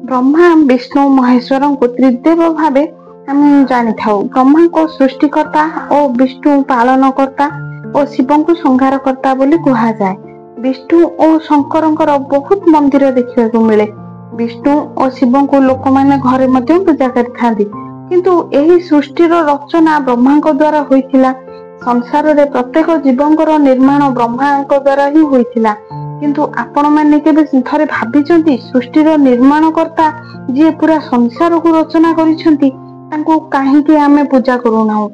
ब्रह्मा विष्णु महेश्वर को त्रिदेव भाव आम जानी था। ब्रह्मा को सृष्टिकर्ता और विष्णु पालनकर्ता और शिव को संहारकर्ता बोली कहा जाए। विष्णु और शंकर बहुत मंदिर देखा मिले। विष्णु और शिव को लोक मैंने घरे पूजा करथांती, किंतु यही सृष्टिर रचना ब्रह्मा द्वारा होइथिला। संसार रे प्रत्येक जीवंकर निर्माण ब्रह्मा द्वारा ही होइथिला। किंतु आपण माने केबे थरे भाबिचंती सृष्टिर निर्माणकर्ता जे पूरा संसार को रचना करिसंती तांको काहेकि आमे पूजा करूना?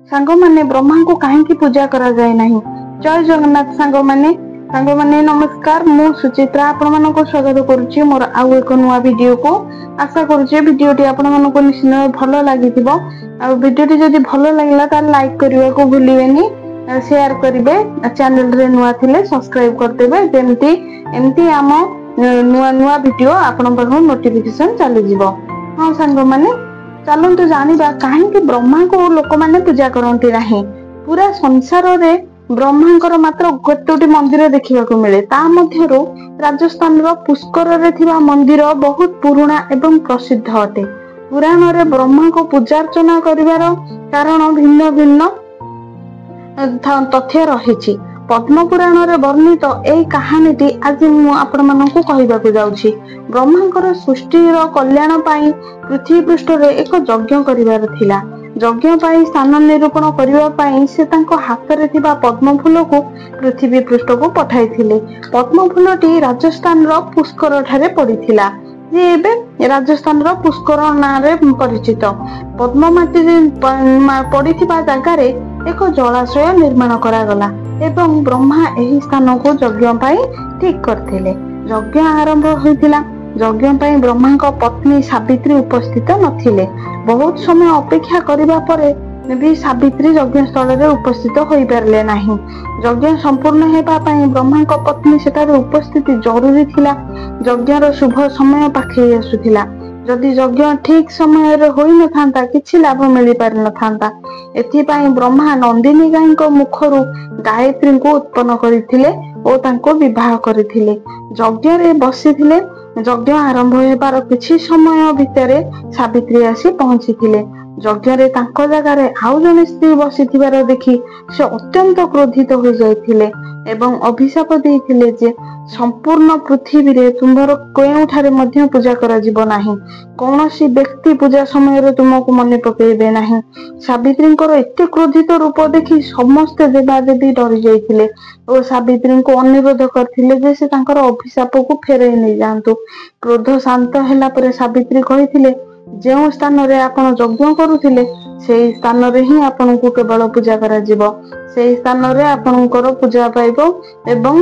सांग माने ब्रह्मा को काहेकि पूजा करा जाय नाही? जय जगन्नाथ सांग माने नमस्कार। मु सुचित्रा आपण मानको स्वागत करूची मोर आउ एक नुवा वीडियो को। आशा करूची वीडियोटी आपण मानको निश्चय भलो लागिथिबो। आ वीडियोटी जदि भलो लागला त लाइक करिवा को भूलिबेनी, शेयर करिवे, चैनल रे नुवा थिले सब्सक्राइब करदेबे, जेमती एमती आम नुवा वीडियो आपण पाखु नोटिफिकेशन चली जिवो। हां सांग माने चलंतु जानिबा काहेकि ब्रह्मा को लोक माने पूजा करंती नाही। पूरा संसार रे ब्रह्मांकर मात्र गोटोटी मंदिर देखा मिले। ता मध्यरु राजस्थान रो पुष्कर रे थिबा मंदिर बहुत पुराना एवं प्रसिद्ध अटे। पुराण रे ब्रह्मा को पूजा अर्चना करिवार कारण भिन्न भिन्न तथ्य रहिछि। पद्म पुराण रे वर्णित एई कहानीटी आज मु आपण मानकु कहिबाकु जाउछि। ब्रह्मांकर सृष्टिर कल्याण पाई पृथ्वी पृष्ठ रे एक यज्ञ करिवार थिला। यज्ञ पाई स्थान निरूपण करिवा पाई से तांको हाथ रे थिबा पद्म फूल को पृथ्वी पृष्ठ को पठाइथिले। पद्म फूलटी राजस्थान रो पुष्कर ठारे पड़िथिला, जे एबे राजस्थान रो पुष्कर नाम रे परिचित। पद्म माटी पड़िथिबा जागा रे एक जलाशय निर्माण करा गला एवं ब्रह्मा एही स्थान को यज्ञ पाई ठीक करथिले। यज्ञ आरंभ होइथिला। यज्ञ पाई ब्रह्मा को पत्नी सावित्री उपस्थित नथिले। बहुत समय अपेक्षा करिबा परे भी सावित्री यज्ञ स्थल रे उपस्थित होई परले नाही। यज्ञ संपूर्ण हेबा पाई ब्रह्मा को पत्नी सेटारे उपस्थित जरूरी थिला। यज्ञर शुभ समय पाखे आसुथिला। जदि यज्ञ ठीक समय रे होई न थांता किछि लाभ मिली पार न थांता। एथि पाई ब्रह्मा नंदिनी गाय को मुखरु गायत्री को उत्पन्न करिथिले ओ तांको विवाह करिथिले। यज्ञ रे बसिथिले। यज्ञ आरंभ हेबार किछि समय भितरे सावित्री आसी पहुंचीथिले। यज्ञ रे तांको जगह रे आउ जने स्त्री बसिथिबार देखि से अत्यंत क्रोधित हो जाइथिले एवं अभिशाप देइथिले जे संपूर्ण पृथ्वी रे तुमरो कोउठारे मध्य पूजा करा जिवो नाही। कोनोसी व्यक्ति पूजा समय रे तुमको मने पकेइबे नाही। सावित्रींकर एते क्रोधित रूप देखि समस्त देवादेवी डरि जाइथिले ओ सावित्री को अनुरोध करथिले जे से तांकर अभिशाप को फेरै नै जांतु। क्रोध शांत हैला परे सावित्री कहिथिले जे स्थान रे आपण यज्ञ करूथिले सेही स्थान रे ही आपण को केवल पूजा करा जिवो। सेही स्थान रे आपणकर पूजा पाइबो एवं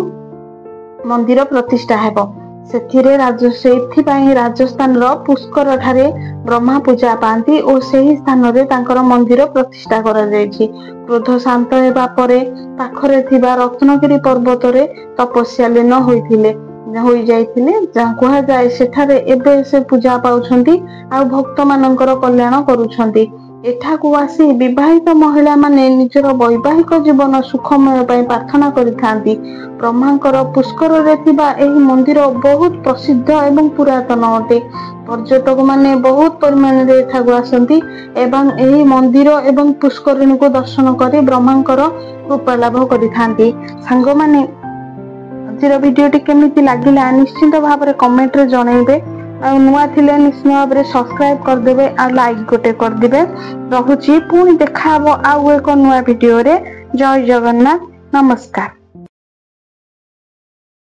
मंदिर प्रतिष्ठा हेबो। सेथिरे राजस्थान रो पुष्कर ठारे ब्रह्मा पूजा पांती और सेही स्थान रे तांकर मंदिर प्रतिष्ठा करा जायछि। क्रोध शांत हेबा परे पाखरे थिबा रत्नगिरी पर्वत रे तपस्या लीन होई जाइथिले। कहा जाय सेठारे एबे से पूजा पाउछंती आ भक्त मानकर कल्याण करूछंती। एठाकू आसी विवाहित महिला माने निजर वैवाहिक जीवन सुखमय पाई प्रार्थना करिथांती। ब्रह्मांकर पुष्कर रे थिबा एही मंदिर बहुत प्रसिद्ध एवं पुरातन अटे। पर्यटक माने बहुत परिमाण रे एठाकू आसंती एवं एही मंदिर एवं पुष्करिणी को दर्शन करी ब्रह्मांकर कृपा लाभ करिथांती। सांग माने आजिर वीडियोटी केमिति लागिला निश्चित भाव में कमेंट रे जणाइबे। आ नुआ थिले निश्चित भाव में सब्सक्राइब करदेबे आ लाइक गोटे करदेबे। रहुची पुणी देखा आउ एक नुआ वीडियो रे। जय जगन्नाथ, नमस्कार।